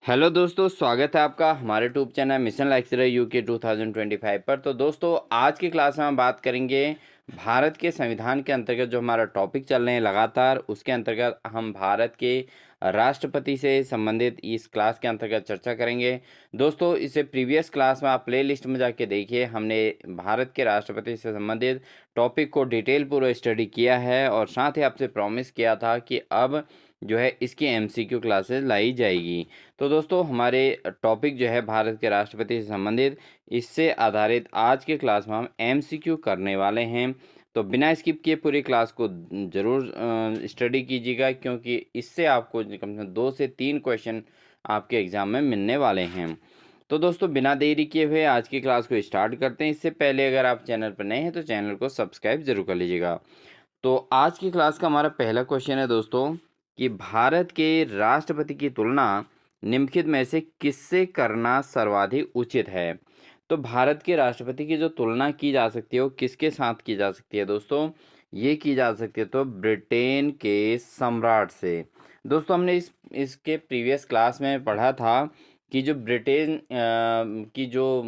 Hello दोस्तों, स्वागत है आपका हमारे YouTube channel mission lecturer UK 2025 पर। तो दोस्तों, आज की क्लास में हम बात करेंगे भारत के संविधान के अंतर्गत जो हमारा टॉपिक चल रहे हैं लगातार, उसके अंतर्गत हम भारत के राष्ट्रपति से संबंधित इस क्लास के अंतर्गत चर्चा करेंगे। दोस्तों, इसे प्रीवियस क्लास में आप प्ले लिस्ट में जाके देखिए, हमने भारत के राष्ट्रपति से संबंधित टॉपिक को डिटेल पूरा स्टडी किया है और साथ ही आपसे प्रॉमिस किया था कि अब जो है इसकी एमसीक्यू क्लासेस लाई जाएगी। तो दोस्तों, हमारे टॉपिक जो है भारत के राष्ट्रपति से संबंधित, इससे आधारित आज के क्लास में हम एमसीक्यू करने वाले हैं। तो बिना स्किप किए पूरी क्लास को ज़रूर स्टडी कीजिएगा, क्योंकि इससे आपको कम से कम 2 से 3 क्वेश्चन आपके एग्ज़ाम में मिलने वाले हैं। तो दोस्तों, बिना देरी किए हुए आज की क्लास को स्टार्ट करते हैं। इससे पहले अगर आप चैनल पर नए हैं तो चैनल को सब्सक्राइब ज़रूर कर लीजिएगा। तो आज की क्लास का हमारा पहला क्वेश्चन है दोस्तों, कि भारत के राष्ट्रपति की तुलना निम्नलिखित में से किससे करना सर्वाधिक उचित है। तो भारत के राष्ट्रपति की जो तुलना की जा सकती है वो किसके साथ की जा सकती है दोस्तों, ये की जा सकती है तो ब्रिटेन के सम्राट से। दोस्तों, हमने इसके प्रीवियस क्लास में पढ़ा था कि जो ब्रिटेन की जो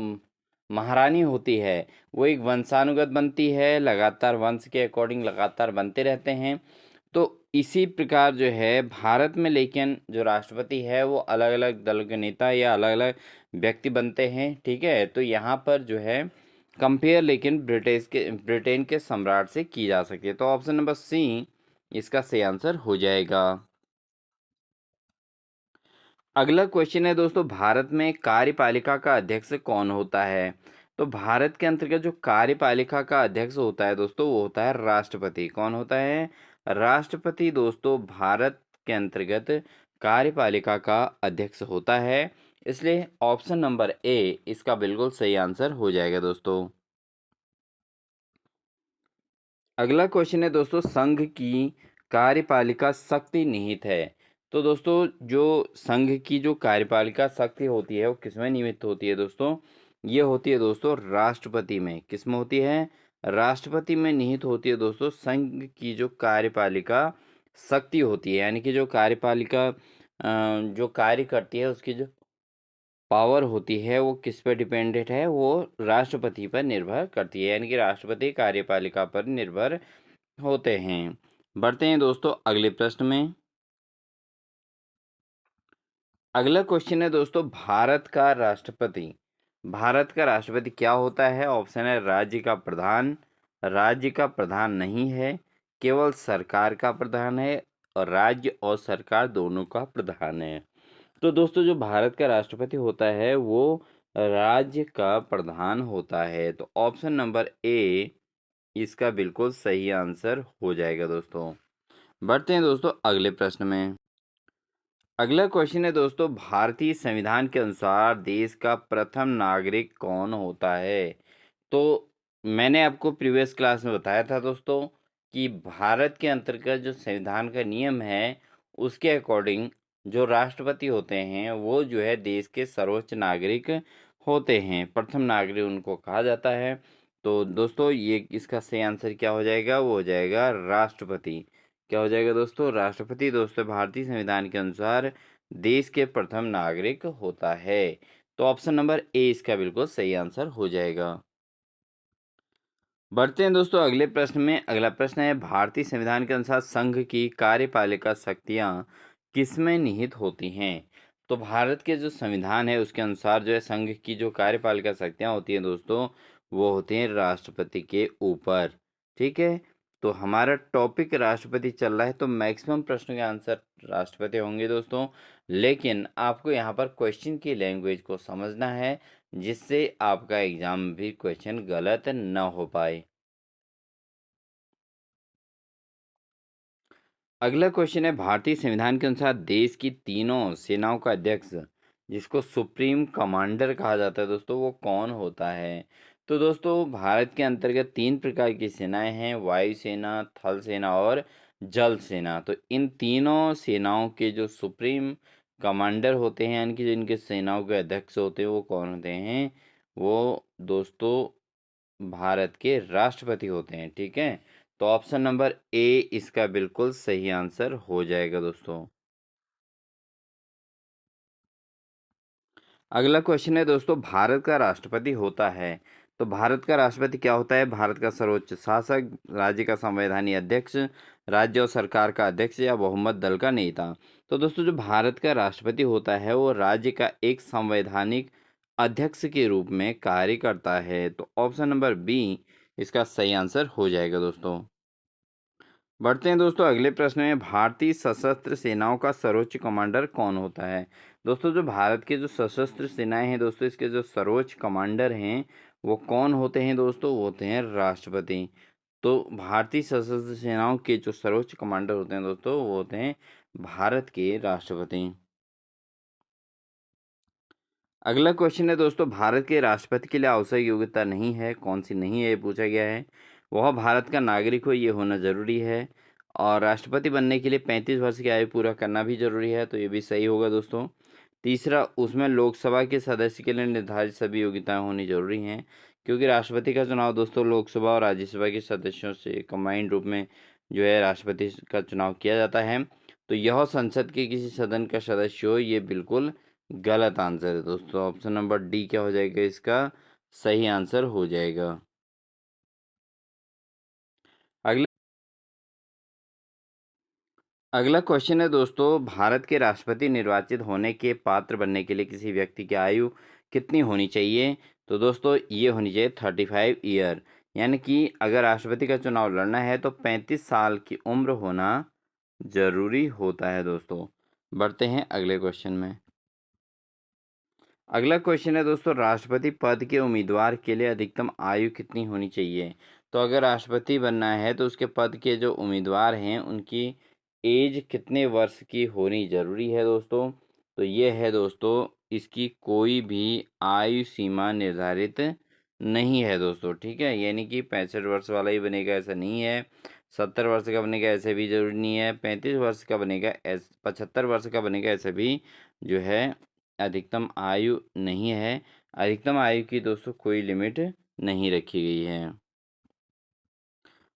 महारानी होती है वो एक वंशानुगत बनती है, लगातार वंश के अकॉर्डिंग लगातार बनते रहते हैं। तो इसी प्रकार जो है भारत में, लेकिन जो राष्ट्रपति है वो अलग अलग दल के नेता या अलग अलग व्यक्ति बनते हैं। ठीक है, तो यहाँ पर जो है कंपेयर लेकिन ब्रिटेन के सम्राट से की जा सकती है। तो ऑप्शन नंबर सी इसका सही आंसर हो जाएगा। अगला क्वेश्चन है दोस्तों, भारत में कार्यपालिका का अध्यक्ष कौन होता है। तो भारत के अंतर्गत जो कार्यपालिका का अध्यक्ष होता है दोस्तों, वो होता है राष्ट्रपति। कौन होता है? राष्ट्रपति दोस्तों भारत के अंतर्गत कार्यपालिका का अध्यक्ष होता है। इसलिए ऑप्शन नंबर ए इसका बिल्कुल सही आंसर हो जाएगा दोस्तों। अगला क्वेश्चन है दोस्तों, संघ की कार्यपालिका शक्ति निहित है। तो दोस्तों, जो संघ की जो कार्यपालिका शक्ति होती है वो किसमें निहित होती है दोस्तों? ये होती है दोस्तों राष्ट्रपति में। किसमें होती है? राष्ट्रपति में निहित होती है दोस्तों संघ की जो कार्यपालिका शक्ति होती है, यानी कि जो कार्यपालिका जो कार्य करती है उसकी जो पावर होती है वो किस पर डिपेंडेंट है? वो राष्ट्रपति पर निर्भर करती है, यानी कि राष्ट्रपति कार्यपालिका पर निर्भर होते हैं। बढ़ते हैं दोस्तों अगले प्रश्न में। अगला क्वेश्चन है दोस्तों, भारत का राष्ट्रपति क्या होता है? ऑप्शन है राज्य का प्रधान, राज्य का प्रधान नहीं है, केवल सरकार का प्रधान है, और राज्य और सरकार दोनों का प्रधान है। तो दोस्तों, जो भारत का राष्ट्रपति होता है वो राज्य का प्रधान होता है। तो ऑप्शन नंबर ए इसका बिल्कुल सही आंसर हो जाएगा दोस्तों। बढ़ते हैं दोस्तों अगले प्रश्न में। अगला क्वेश्चन है दोस्तों, भारतीय संविधान के अनुसार देश का प्रथम नागरिक कौन होता है। तो मैंने आपको प्रीवियस क्लास में बताया था दोस्तों कि भारत के अंतर्गत जो संविधान का नियम है उसके अकॉर्डिंग जो राष्ट्रपति होते हैं वो जो है देश के सर्वोच्च नागरिक होते हैं, प्रथम नागरिक उनको कहा जाता है। तो दोस्तों, ये इसका सही आंसर क्या हो जाएगा? वो हो जाएगा राष्ट्रपति। क्या हो जाएगा दोस्तों? राष्ट्रपति दोस्तों भारतीय संविधान के अनुसार देश के प्रथम नागरिक होता है। तो ऑप्शन नंबर ए इसका बिल्कुल सही आंसर हो जाएगा। बढ़ते हैं दोस्तों अगले प्रश्न में। अगला प्रश्न है, भारतीय संविधान के अनुसार संघ की कार्यपालिका शक्तियां किसमें निहित होती हैं। तो भारत के जो संविधान है उसके अनुसार जो है संघ की जो कार्यपालिका शक्तियां होती हैं दोस्तों, वो होती हैं राष्ट्रपति के ऊपर। ठीक है, तो हमारा टॉपिक राष्ट्रपति चल रहा है, तो मैक्सिमम प्रश्नों के आंसर राष्ट्रपति होंगे दोस्तों। लेकिन आपको यहाँ पर क्वेश्चन की लैंग्वेज को समझना है, जिससे आपका एग्जाम भी क्वेश्चन गलत न हो पाए। अगला क्वेश्चन है, भारतीय संविधान के अनुसार देश की तीनों सेनाओं का अध्यक्ष, जिसको सुप्रीम कमांडर कहा जाता है दोस्तों, वो कौन होता है। तो दोस्तों, भारत के अंतर्गत 3 प्रकार की सेनाएं हैं, वायुसेना, थल सेना और जल सेना। तो इन तीनों सेनाओं के जो सुप्रीम कमांडर होते हैं, यानी कि जो इनके सेनाओं के अध्यक्ष होते हैं, वो कौन होते हैं? वो दोस्तों भारत के राष्ट्रपति होते हैं। ठीक है, तो ऑप्शन नंबर ए इसका बिल्कुल सही आंसर हो जाएगा दोस्तों। अगला क्वेश्चन है दोस्तों, भारत का राष्ट्रपति होता है। तो भारत का राष्ट्रपति क्या होता है? भारत का सर्वोच्च शासक, राज्य का संवैधानिक अध्यक्ष, राज्य और सरकार का अध्यक्ष या बहुमत दल का नेता। तो दोस्तों जो भारत का राष्ट्रपति होता है वो राज्य का एक संवैधानिक अध्यक्ष के रूप में कार्य करता है। तो ऑप्शन नंबर बी इसका सही आंसर हो जाएगा दोस्तों। बढ़ते हैं दोस्तों अगले प्रश्न में, भारतीय सशस्त्र सेनाओं का सर्वोच्च कमांडर कौन होता है? दोस्तों जो भारत के जो सशस्त्र सेनाएं हैं दोस्तों, इसके जो सर्वोच्च कमांडर हैं वो कौन होते हैं दोस्तों? वो होते हैं राष्ट्रपति। तो भारतीय सशस्त्र सेनाओं के जो सर्वोच्च कमांडर होते हैं दोस्तों, वो होते हैं भारत के राष्ट्रपति। अगला क्वेश्चन है दोस्तों, भारत के राष्ट्रपति के लिए आवश्यक योग्यता नहीं है, कौन सी नहीं है ये पूछा गया है। वह भारत का नागरिक हो, ये होना जरूरी है। और राष्ट्रपति बनने के लिए 35 वर्ष की आयु पूरा करना भी जरूरी है, तो ये भी सही होगा दोस्तों। तीसरा, उसमें लोकसभा के सदस्य के लिए निर्धारित सभी योग्यताएं होनी जरूरी हैं, क्योंकि राष्ट्रपति का चुनाव दोस्तों लोकसभा और राज्यसभा के सदस्यों से कंबाइंड रूप में जो है राष्ट्रपति का चुनाव किया जाता है। तो यह संसद के किसी सदन का सदस्य हो, ये बिल्कुल गलत आंसर है दोस्तों। ऑप्शन नंबर डी क्या हो जाएगा? इसका सही आंसर हो जाएगा। अगला अगला क्वेश्चन है दोस्तों, भारत के राष्ट्रपति निर्वाचित होने के पात्र बनने के लिए किसी व्यक्ति की आयु कितनी होनी चाहिए? तो दोस्तों ये होनी चाहिए 35 ईयर। यानी कि अगर राष्ट्रपति का चुनाव लड़ना है तो 35 साल की उम्र होना जरूरी होता है दोस्तों। बढ़ते हैं अगले क्वेश्चन में। अगला क्वेश्चन है दोस्तों, राष्ट्रपति पद के उम्मीदवार के लिए अधिकतम आयु कितनी होनी चाहिए? तो अगर राष्ट्रपति बनना है तो उसके पद के जो उम्मीदवार हैं उनकी एज कितने वर्ष की होनी जरूरी है दोस्तों? तो ये है दोस्तों, इसकी कोई भी आयु सीमा निर्धारित नहीं है दोस्तों, ठीक है। यानी कि 65 वर्ष वाला ही बनेगा ऐसा नहीं है, 70 वर्ष का बनेगा ऐसे भी जरूरी नहीं है, 35 वर्ष का बनेगा, 75 वर्ष का बनेगा ऐसे भी जो है अधिकतम आयु नहीं है। अधिकतम आयु की दोस्तों कोई लिमिट नहीं रखी गई है।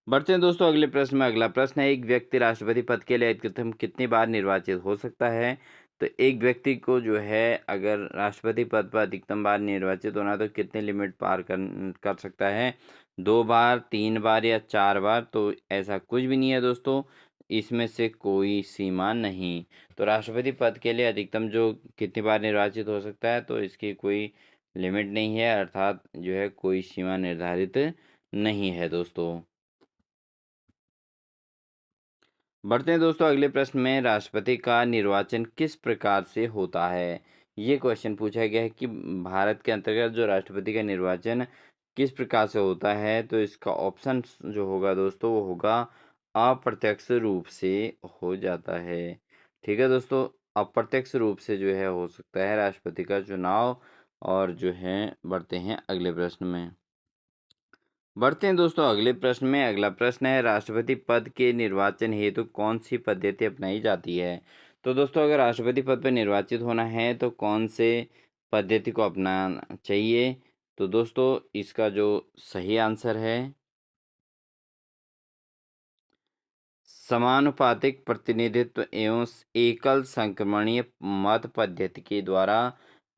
बढ़ते हैं दोस्तों अगले प्रश्न में। अगला प्रश्न है, एक व्यक्ति राष्ट्रपति पद के लिए अधिकतम कितनी बार निर्वाचित हो सकता है? तो एक व्यक्ति को जो है अगर राष्ट्रपति पद पर अधिकतम बार निर्वाचित होना है तो कितने लिमिट पार कर सकता है? 2 बार, 3 बार या 4 बार? तो ऐसा कुछ भी नहीं है दोस्तों, इसमें से कोई सीमा नहीं। तो राष्ट्रपति पद के लिए अधिकतम जो कितनी बार निर्वाचित हो सकता है, तो इसकी कोई लिमिट नहीं है, अर्थात जो है कोई सीमा निर्धारित नहीं है दोस्तों। बढ़ते हैं दोस्तों अगले प्रश्न में, राष्ट्रपति का निर्वाचन किस प्रकार से होता है? ये क्वेश्चन पूछा गया है कि भारत के अंतर्गत जो राष्ट्रपति का निर्वाचन किस प्रकार से होता है। तो इसका ऑप्शन जो होगा दोस्तों वो होगा अप्रत्यक्ष रूप से हो जाता है, ठीक है दोस्तों। अप्रत्यक्ष रूप से जो है हो सकता है राष्ट्रपति का चुनाव। और जो है बढ़ते हैं अगले प्रश्न में। बढ़ते हैं दोस्तों अगले प्रश्न में। अगला प्रश्न है, राष्ट्रपति पद के निर्वाचन हेतु कौन सी पद्धति अपनाई जाती है? तो दोस्तों अगर राष्ट्रपति पद पर निर्वाचित होना है तो कौन से पद्धति को अपनाना चाहिए? तो दोस्तों इसका जो सही आंसर है, समानुपातिक प्रतिनिधित्व एवं एकल संक्रमणीय मत पद्धति के द्वारा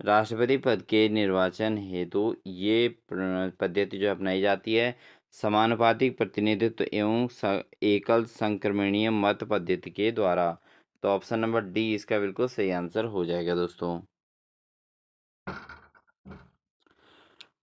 राष्ट्रपति पद के निर्वाचन हेतु ये पद्धति जो अपनाई जाती है, समानुपातिक प्रतिनिधित्व एवं एकल संक्रमणीय मत पद्धति के द्वारा। तो ऑप्शन नंबर डी इसका बिल्कुल सही आंसर हो जाएगा दोस्तों।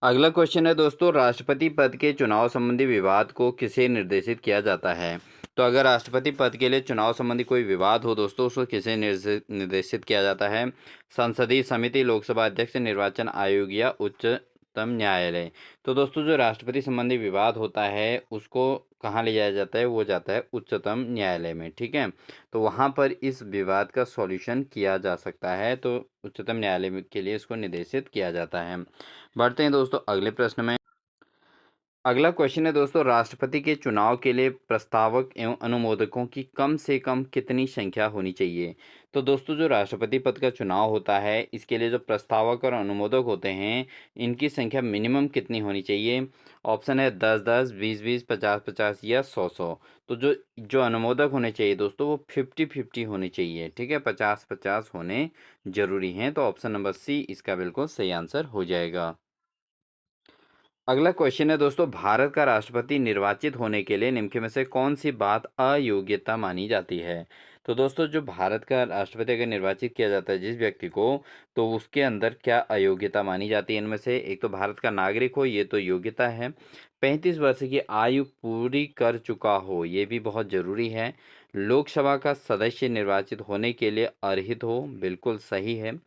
अगला क्वेश्चन है दोस्तों, राष्ट्रपति पद के चुनाव संबंधी विवाद को किसे निर्देशित किया जाता है? तो अगर राष्ट्रपति पद के लिए चुनाव संबंधी कोई विवाद हो दोस्तों, उसको किसे निर्देशित किया जाता है? संसदीय समिति, लोकसभा अध्यक्ष, निर्वाचन आयोग या उच्चतम न्यायालय? तो दोस्तों जो राष्ट्रपति संबंधी विवाद होता है उसको कहाँ ले जाया जाता है? वो जाता है उच्चतम न्यायालय में, ठीक है। तो वहाँ पर इस विवाद का सॉल्यूशन किया जा सकता है, तो उच्चतम न्यायालय के लिए इसको निर्देशित किया जाता है। बढ़ते हैं दोस्तों अगले प्रश्न में। अगला क्वेश्चन है दोस्तों, राष्ट्रपति के चुनाव के लिए प्रस्तावक एवं अनुमोदकों की कम से कम कितनी संख्या होनी चाहिए? तो दोस्तों जो राष्ट्रपति पद का चुनाव होता है, इसके लिए जो प्रस्तावक और अनुमोदक होते हैं, इनकी संख्या मिनिमम कितनी होनी चाहिए? ऑप्शन है 10-10, 20-20, 50-50 या 100-100। तो जो जो अनुमोदक होने चाहिए दोस्तों, वो 50-50 होने चाहिए, ठीक है, 50-50 होने जरूरी हैं। तो ऑप्शन नंबर सी इसका बिल्कुल सही आंसर हो जाएगा। अगला क्वेश्चन है दोस्तों, भारत का राष्ट्रपति निर्वाचित होने के लिए निम्न में से कौन सी बात अयोग्यता मानी जाती है? तो दोस्तों जो भारत का राष्ट्रपति अगर निर्वाचित किया जाता है जिस व्यक्ति को, तो उसके अंदर क्या अयोग्यता मानी जाती है? इनमें से एक तो भारत का नागरिक हो, ये तो योग्यता है। 35 वर्ष की आयु पूरी कर चुका हो, ये भी बहुत जरूरी है। लोकसभा का सदस्य निर्वाचित होने के लिए अर्हित हो, बिल्कुल सही है।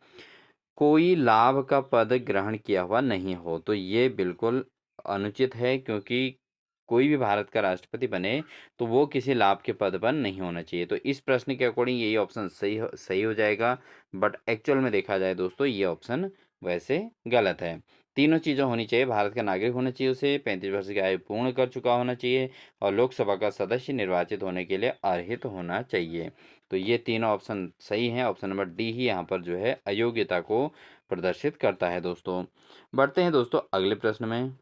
कोई लाभ का पद ग्रहण किया हुआ नहीं हो, तो ये बिल्कुल अनुचित है, क्योंकि कोई भी भारत का राष्ट्रपति बने तो वो किसी लाभ के पद पर नहीं होना चाहिए। तो इस प्रश्न के अकॉर्डिंग यही ऑप्शन सही हो जाएगा। बट एक्चुअल में देखा जाए दोस्तों, ये ऑप्शन वैसे गलत है। तीनों चीज़ें होनी चाहिए, भारत का नागरिक होना चाहिए, उसे 35 वर्ष की आयु पूर्ण कर चुका होना चाहिए, और लोकसभा का सदस्य निर्वाचित होने के लिए अर्हित होना चाहिए। तो ये तीनों ऑप्शन सही हैं। ऑप्शन नंबर डी ही यहाँ पर जो है अयोग्यता को प्रदर्शित करता है दोस्तों। बढ़ते हैं दोस्तों अगले प्रश्न में।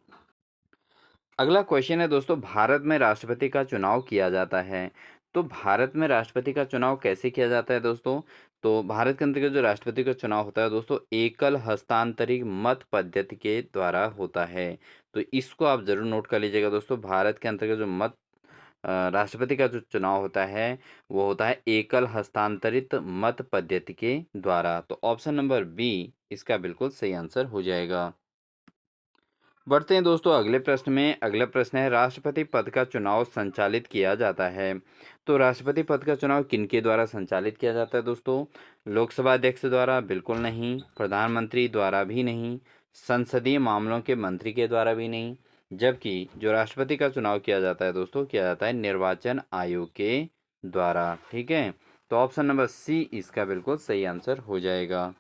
अगला क्वेश्चन है दोस्तों, भारत में राष्ट्रपति का चुनाव किया जाता है। तो भारत में राष्ट्रपति का चुनाव कैसे किया जाता है दोस्तों? तो भारत के अंतर्गत जो राष्ट्रपति का चुनाव होता है दोस्तों, एकल हस्तांतरित मत पद्धति के द्वारा होता है। तो इसको आप जरूर नोट कर लीजिएगा दोस्तों। भारत के अंतर्गत जो राष्ट्रपति का जो चुनाव होता है, वो होता है एकल हस्तांतरित मत पद्धति के द्वारा। तो ऑप्शन नंबर बी इसका बिल्कुल सही आंसर हो जाएगा। बढ़ते हैं दोस्तों अगले प्रश्न में। अगला प्रश्न है, राष्ट्रपति पद का चुनाव संचालित किया जाता है। तो राष्ट्रपति पद का चुनाव किनके द्वारा संचालित किया जाता है दोस्तों? लोकसभा अध्यक्ष द्वारा? बिल्कुल नहीं। प्रधानमंत्री द्वारा भी नहीं। संसदीय मामलों के मंत्री के द्वारा भी नहीं। जबकि जो राष्ट्रपति का चुनाव किया जाता है दोस्तों, किया जाता है निर्वाचन आयोग के द्वारा, ठीक है। तो ऑप्शन नंबर सी इसका बिल्कुल सही आंसर हो जाएगा।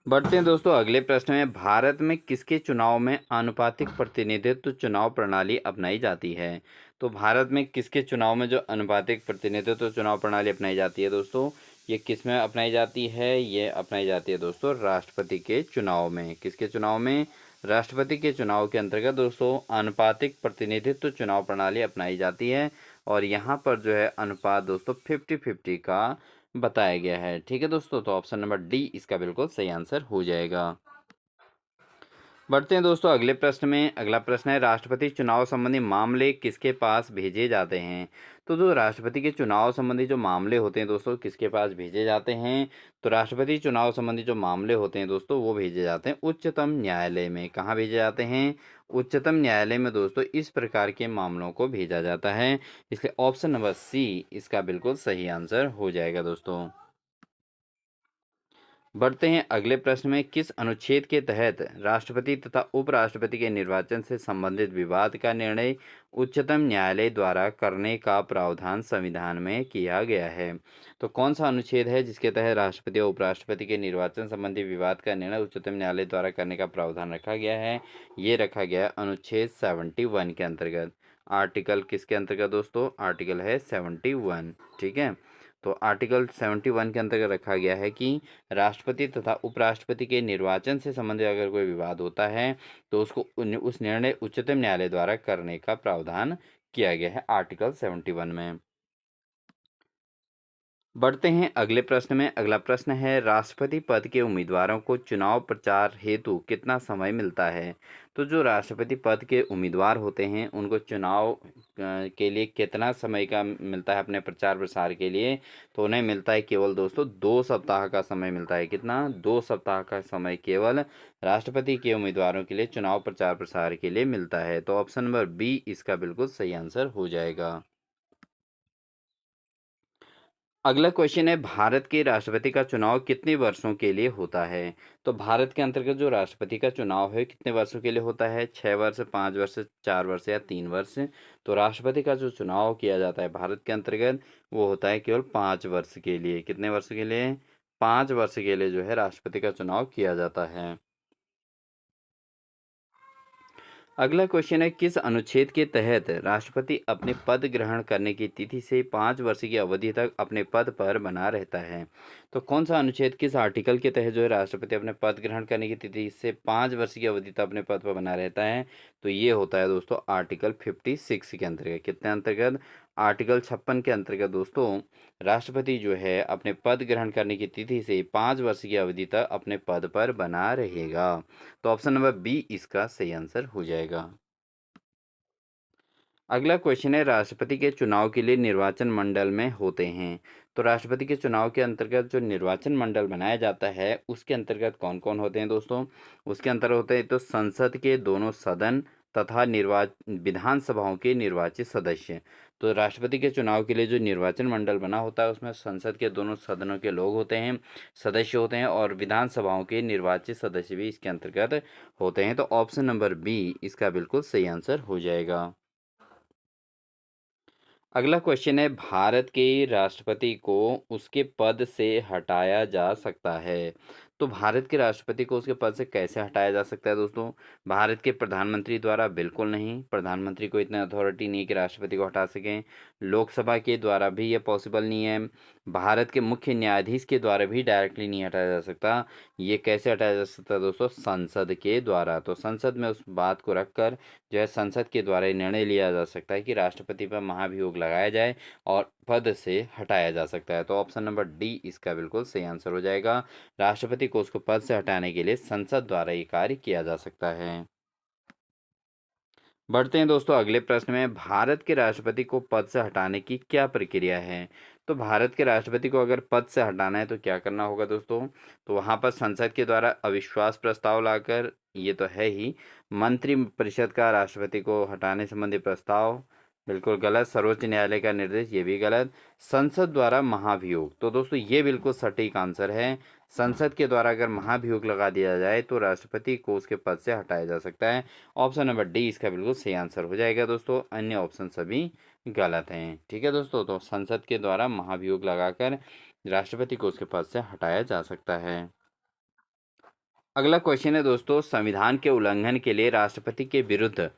बढ़ते हैं दोस्तों अगले प्रश्न में, भारत में किसके चुनाव में आनुपातिक प्रतिनिधित्व चुनाव प्रणाली अपनाई जाती है? तो भारत में किसके चुनाव में जो आनुपातिक प्रतिनिधित्व चुनाव प्रणाली अपनाई जाती है दोस्तों, ये किस में अपनाई जाती है? ये अपनाई जाती है दोस्तों राष्ट्रपति के चुनाव में। किसके चुनाव में? राष्ट्रपति के चुनाव के अंतर्गत दोस्तों आनुपातिक प्रतिनिधित्व चुनाव प्रणाली अपनाई जाती है। और यहाँ पर जो है अनुपात दोस्तों 50-50 का बताया गया है, ठीक है दोस्तों। तो ऑप्शन नंबर डी इसका बिल्कुल सही आंसर हो जाएगा। बढ़ते हैं दोस्तों अगले प्रश्न में। अगला प्रश्न है, राष्ट्रपति चुनाव संबंधी मामले किसके पास भेजे जाते हैं? तो जो राष्ट्रपति के चुनाव संबंधी जो मामले होते हैं दोस्तों, किसके पास भेजे जाते हैं? तो राष्ट्रपति चुनाव संबंधी जो मामले होते हैं दोस्तों, वो भेजे जाते हैं उच्चतम न्यायालय में। कहाँ भेजे जाते हैं? उच्चतम न्यायालय में दोस्तों इस प्रकार के मामलों को भेजा जाता है। इसलिए ऑप्शन नंबर सी इसका बिल्कुल सही आंसर हो जाएगा दोस्तों। बढ़ते हैं अगले प्रश्न में, किस अनुच्छेद के तहत राष्ट्रपति तथा उपराष्ट्रपति के निर्वाचन से संबंधित विवाद का निर्णय उच्चतम न्यायालय द्वारा करने का प्रावधान संविधान में किया गया है? तो कौन सा अनुच्छेद है जिसके तहत राष्ट्रपति और उपराष्ट्रपति के निर्वाचन संबंधी विवाद का निर्णय उच्चतम न्यायालय द्वारा करने का प्रावधान रखा गया है? ये रखा गया है अनुच्छेद 71 के अंतर्गत। आर्टिकल किसके अंतर्गत दोस्तों? आर्टिकल है 71, ठीक है। तो आर्टिकल 71 के अंतर्गत रखा गया है कि राष्ट्रपति तथा उपराष्ट्रपति के निर्वाचन से संबंधित अगर कोई विवाद होता है, तो उसको उस निर्णय उच्चतम न्यायालय द्वारा करने का प्रावधान किया गया है आर्टिकल 71 में। बढ़ते हैं अगले प्रश्न में। अगला प्रश्न है, राष्ट्रपति पद के उम्मीदवारों को चुनाव प्रचार हेतु कितना समय मिलता है? तो जो राष्ट्रपति पद के उम्मीदवार होते हैं, उनको चुनाव के लिए कितना समय का मिलता है अपने प्रचार प्रसार के लिए? तो उन्हें मिलता है केवल दोस्तों 2 सप्ताह का समय मिलता है। कितना? 2 सप्ताह का समय केवल राष्ट्रपति के उम्मीदवारों के लिए चुनाव प्रचार प्रसार के लिए मिलता है। तो ऑप्शन नंबर बी इसका बिल्कुल सही आंसर हो जाएगा। अगला क्वेश्चन है, भारत के राष्ट्रपति का चुनाव कितने वर्षों के लिए होता है? तो भारत के अंतर्गत जो राष्ट्रपति का चुनाव है कितने वर्षों के लिए होता है? 6 वर्ष, 5 वर्ष, 4 वर्ष या 3 वर्ष? तो राष्ट्रपति का जो चुनाव किया जाता है भारत के अंतर्गत, वो होता है केवल 5 वर्ष के लिए। कितने वर्ष के लिए? 5 वर्ष के लिए जो है राष्ट्रपति का चुनाव किया जाता है। अगला क्वेश्चन है, किस अनुच्छेद के तहत राष्ट्रपति अपने पद ग्रहण करने की तिथि से 5 वर्ष की अवधि तक अपने पद पर बना रहता है? तो कौन सा अनुच्छेद किस आर्टिकल के तहत जो है राष्ट्रपति अपने पद ग्रहण करने की तिथि से 5 वर्ष की अवधि तक अपने पद पर बना रहता है? तो ये होता है दोस्तों आर्टिकल 56 के अंतर्गत। कितने अंतर्गत? आर्टिकल 56 के अंतर्गत दोस्तों राष्ट्रपति जो है अपने पद ग्रहण करने की तिथि से 5 वर्ष की अवधि तक अपने पद पर बना रहेगा। तो ऑप्शन नंबर बी इसका सही आंसर हो जाएगा। अगला क्वेश्चन है, राष्ट्रपति के चुनाव के लिए निर्वाचन मंडल में होते हैं। तो राष्ट्रपति के चुनाव के अंतर्गत जो निर्वाचन मंडल बनाया जाता है उसके अंतर्गत कौन कौन होते हैं दोस्तों? उसके अंतर्गत होते हैं तो संसद के दोनों सदन तथा विधानसभाओं के निर्वाचित सदस्य। तो राष्ट्रपति के चुनाव के लिए जो निर्वाचन मंडल बना होता है उसमें संसद के दोनों सदनों के लोग होते हैं, सदस्य होते हैं, और विधानसभाओं के निर्वाचित सदस्य भी इसके अंतर्गत होते हैं। तो ऑप्शन नंबर बी इसका बिल्कुल सही आंसर हो जाएगा। अगला क्वेश्चन है, भारत के राष्ट्रपति को उसके पद से हटाया जा सकता है। तो भारत के राष्ट्रपति को उसके पद से कैसे हटाया जा सकता है दोस्तों? भारत के प्रधानमंत्री द्वारा बिल्कुल नहीं। प्रधानमंत्री को इतना अथॉरिटी नहीं है कि राष्ट्रपति को हटा सकें। लोकसभा के द्वारा भी ये पॉसिबल नहीं है। भारत के मुख्य न्यायाधीश के द्वारा भी डायरेक्टली नहीं हटाया जा सकता। ये कैसे हटाया जा सकता है दोस्तों? संसद के द्वारा। तो संसद में उस बात को रखकर जो है संसद के द्वारा ये निर्णय लिया जा सकता है कि राष्ट्रपति पर महाभियोग लगाया जाए और पद से हटाया जा सकता है। तो ऑप्शन नंबर डी इसका बिल्कुल सही आंसर हो जाएगा। राष्ट्रपति को उसको पद से हटाने के लिए संसद द्वारा ये कार्य किया जा सकता है। बढ़ते हैं दोस्तों अगले प्रश्न में, भारत के राष्ट्रपति को पद से हटाने की क्या प्रक्रिया है? तो भारत के राष्ट्रपति को अगर पद से हटाना है तो क्या करना होगा दोस्तों? तो वहां पर संसद के द्वारा अविश्वास प्रस्ताव लाकर, ये तो है ही, मंत्री परिषद का राष्ट्रपति को हटाने संबंधी प्रस्ताव बिल्कुल गलत, सर्वोच्च न्यायालय का निर्देश ये भी गलत, संसद द्वारा महाभियोग, तो दोस्तों ये बिल्कुल सटीक आंसर है। संसद के द्वारा अगर महाभियोग लगा दिया जाए तो राष्ट्रपति को उसके पद से हटाया जा सकता है। ऑप्शन नंबर डी इसका बिल्कुल सही आंसर हो जाएगा दोस्तों, अन्य ऑप्शन सभी गलत हैं। ठीक है दोस्तों, तो संसद के द्वारा महाभियोग लगाकर राष्ट्रपति को उसके पद से हटाया जा सकता है। अगला क्वेश्चन है दोस्तों, संविधान के उल्लंघन के लिए राष्ट्रपति के विरुद्ध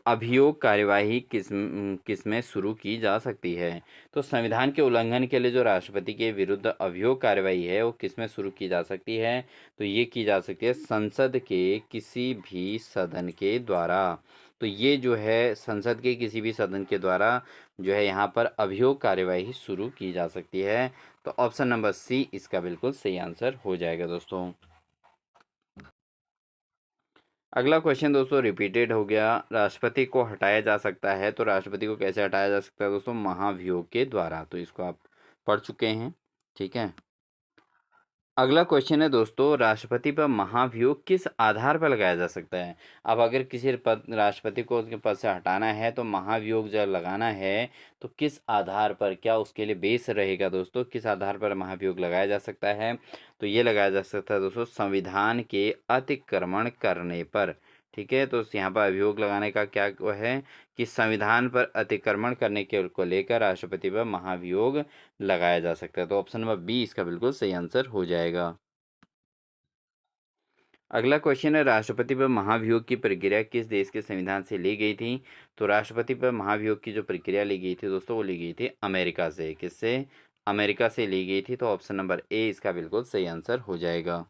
अभियोग कार्यवाही किस में शुरू की जा सकती है? तो संविधान के उल्लंघन के लिए जो राष्ट्रपति के विरुद्ध अभियोग कार्यवाही है वो किस में शुरू की जा सकती है? तो ये की जा सकती है संसद के किसी भी सदन के द्वारा। तो ये जो है संसद के किसी भी सदन के द्वारा जो है यहाँ पर अभियोग कार्यवाही शुरू की जा सकती है। तो ऑप्शन नंबर सी इसका बिल्कुल सही आंसर हो जाएगा दोस्तों। अगला क्वेश्चन दोस्तों रिपीटेड हो गया, राष्ट्रपति को हटाया जा सकता है, तो राष्ट्रपति को कैसे हटाया जा सकता है दोस्तों? महाभियोग के द्वारा। तो इसको आप पढ़ चुके हैं, ठीक है। अगला क्वेश्चन है दोस्तों, राष्ट्रपति पर महाभियोग किस आधार पर लगाया जा सकता है? अब अगर किसी पद राष्ट्रपति को उसके पद से हटाना है तो महाभियोग जब लगाना है तो किस आधार पर, क्या उसके लिए बेस रहेगा दोस्तों? किस आधार पर महाभियोग लगाया जा सकता है? तो ये लगाया जा सकता है दोस्तों संविधान के अतिक्रमण करने पर। ठीक है, तो यहाँ पर अभियोग लगाने का क्या वो है कि संविधान पर अतिक्रमण करने के को लेकर राष्ट्रपति पर महाभियोग लगाया जा सकता है। तो ऑप्शन नंबर बी इसका बिल्कुल सही आंसर हो जाएगा। अगला क्वेश्चन है, राष्ट्रपति पर महाभियोग की प्रक्रिया किस देश के संविधान से ली गई थी? तो राष्ट्रपति पर महाभियोग की जो प्रक्रिया ली गई थी दोस्तों वो ली गई थी अमेरिका से। किससे? अमेरिका से ली गई थी। तो ऑप्शन नंबर ए इसका बिल्कुल सही आंसर हो जाएगा।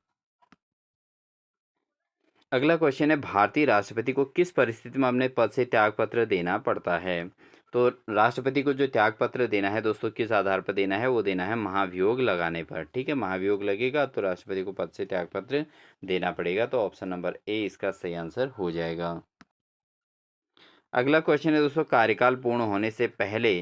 अगला क्वेश्चन है, भारतीय राष्ट्रपति को किस परिस्थिति में अपने पद से त्यागपत्र देना पड़ता है? तो राष्ट्रपति को जो त्यागपत्र देना है दोस्तों किस आधार पर देना है? वो देना है महाभियोग लगाने पर। ठीक है, महाभियोग लगेगा तो राष्ट्रपति को पद से त्यागपत्र देना पड़ेगा। तो ऑप्शन नंबर ए इसका सही आंसर हो जाएगा। अगला क्वेश्चन है दोस्तों, कार्यकाल पूर्ण होने से पहले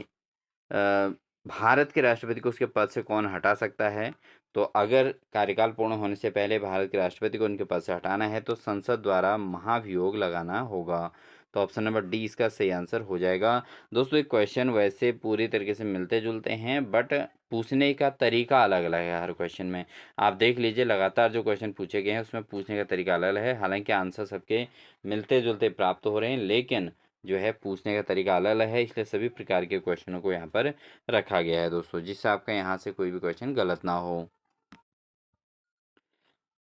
भारत के राष्ट्रपति को उसके पद से कौन हटा सकता है? तो अगर कार्यकाल पूर्ण होने से पहले भारत के राष्ट्रपति को उनके पद से हटाना है तो संसद द्वारा महाभियोग लगाना होगा। तो ऑप्शन नंबर डी इसका सही आंसर हो जाएगा। दोस्तों ये क्वेश्चन वैसे पूरी तरीके से मिलते जुलते हैं बट पूछने का तरीका अलग अलग है हर क्वेश्चन में। आप देख लीजिए लगातार जो क्वेश्चन पूछे गए हैं उसमें पूछने का तरीका अलग है, हालांकि आंसर सबके मिलते जुलते प्राप्त हो रहे हैं लेकिन जो है पूछने का तरीका अलग अलग है, इसलिए सभी प्रकार के क्वेश्चनों को यहाँ पर रखा गया है दोस्तों, जिससे आपका यहाँ से कोई भी क्वेश्चन गलत ना हो।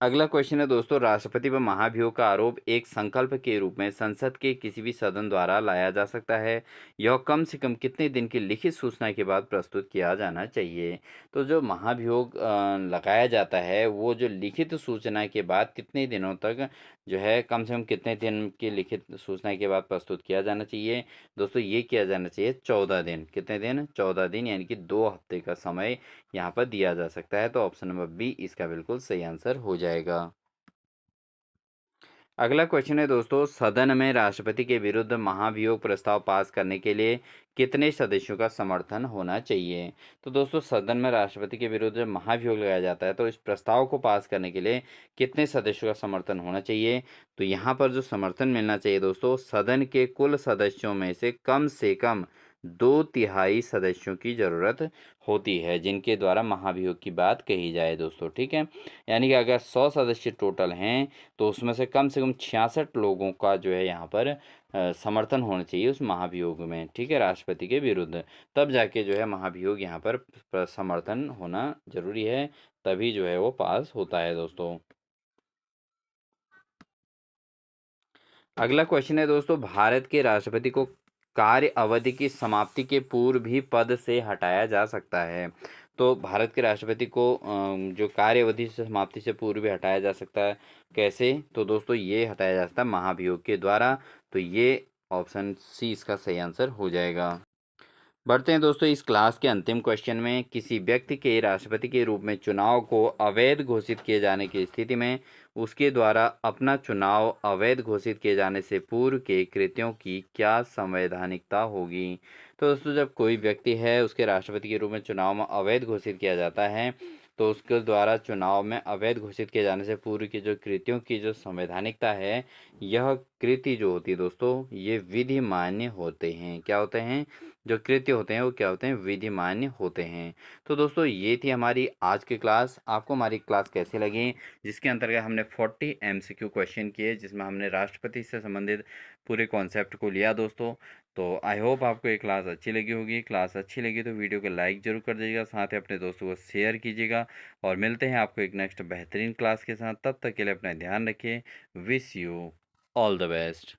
अगला क्वेश्चन है दोस्तों, राष्ट्रपति पर महाभियोग का आरोप एक संकल्प के रूप में संसद के किसी भी सदन द्वारा लाया जा सकता है। यह कम से कम कितने दिन की लिखित सूचना के बाद प्रस्तुत किया जाना चाहिए। तो जो महाभियोग लगाया जाता है वो जो लिखित सूचना के बाद कितने दिनों तक जो है, कम से कम कितने दिन की लिखित सूचना के बाद प्रस्तुत किया जाना चाहिए। दोस्तों ये किया जाना चाहिए 14 दिन। कितने दिन? 14 दिन, यानी कि 2 हफ्ते का समय यहाँ पर दिया जा सकता है। तो ऑप्शन नंबर बी इसका बिल्कुल सही आंसर हो जाएगा। अगला क्वेश्चन है दोस्तों, सदन में राष्ट्रपति के विरुद्ध महाभियोग प्रस्ताव पास करने के लिए कितने सदस्यों का समर्थन होना चाहिए। तो दोस्तों सदन में राष्ट्रपति के विरुद्ध जब महाभियोग लगाया जाता है तो इस प्रस्ताव को पास करने के लिए कितने सदस्यों का समर्थन होना चाहिए। तो यहाँ पर जो समर्थन मिलना चाहिए दोस्तों, सदन के कुल सदस्यों में से कम 2/3 सदस्यों की जरूरत होती है जिनके द्वारा महाभियोग की बात कही जाए दोस्तों। ठीक है, यानी कि अगर 100 सदस्य टोटल हैं तो उसमें से कम 66 लोगों का जो है यहाँ पर समर्थन होना चाहिए उस महाभियोग में। ठीक है, राष्ट्रपति के विरुद्ध, तब जाके जो है महाभियोग यहाँ पर समर्थन होना जरूरी है, तभी जो है वो पास होता है दोस्तों। अगला क्वेश्चन है दोस्तों, भारत के राष्ट्रपति को कार्य अवधि की समाप्ति के पूर्व भी पद से हटाया जा सकता है। तो भारत के राष्ट्रपति को जो कार्य अवधि से समाप्ति से पूर्व भी हटाया जा सकता है। कैसे? तो दोस्तों ये हटाया जा सकता है महाभियोग के द्वारा। तो ये ऑप्शन सी इसका सही आंसर हो जाएगा। बढ़ते हैं दोस्तों इस क्लास के अंतिम क्वेश्चन में, किसी व्यक्ति के राष्ट्रपति के रूप में चुनाव को अवैध घोषित किए जाने की स्थिति में उसके द्वारा अपना चुनाव अवैध घोषित किए जाने से पूर्व के कृत्यों की क्या संवैधानिकता होगी। तो दोस्तों जब कोई व्यक्ति है उसके राष्ट्रपति के रूप में चुनाव में अवैध घोषित किया जाता है तो उसके द्वारा चुनाव में अवैध घोषित किए जाने से पूर्व के जो कृत्यों की जो संवैधानिकता है, यह कृत्य जो होती है दोस्तों ये विधि मान्य होते हैं। क्या होते हैं? जो कृत्य होते हैं वो क्या होते हैं? विधि मान्य होते हैं। तो दोस्तों ये थी हमारी आज की क्लास। आपको हमारी क्लास कैसी लगी, जिसके अंतर्गत हमने 40 MCQ क्वेश्चन किए, जिसमें हमने राष्ट्रपति से संबंधित पूरे कॉन्सेप्ट को लिया दोस्तों। तो आई होप आपको ये क्लास अच्छी लगी होगी। क्लास अच्छी लगी तो वीडियो को लाइक जरूर कर दीजिएगा, साथ ही अपने दोस्तों को शेयर कीजिएगा। और मिलते हैं आपको एक नेक्स्ट बेहतरीन क्लास के साथ। तब तक के लिए अपना ध्यान रखिए। Wish you all the best.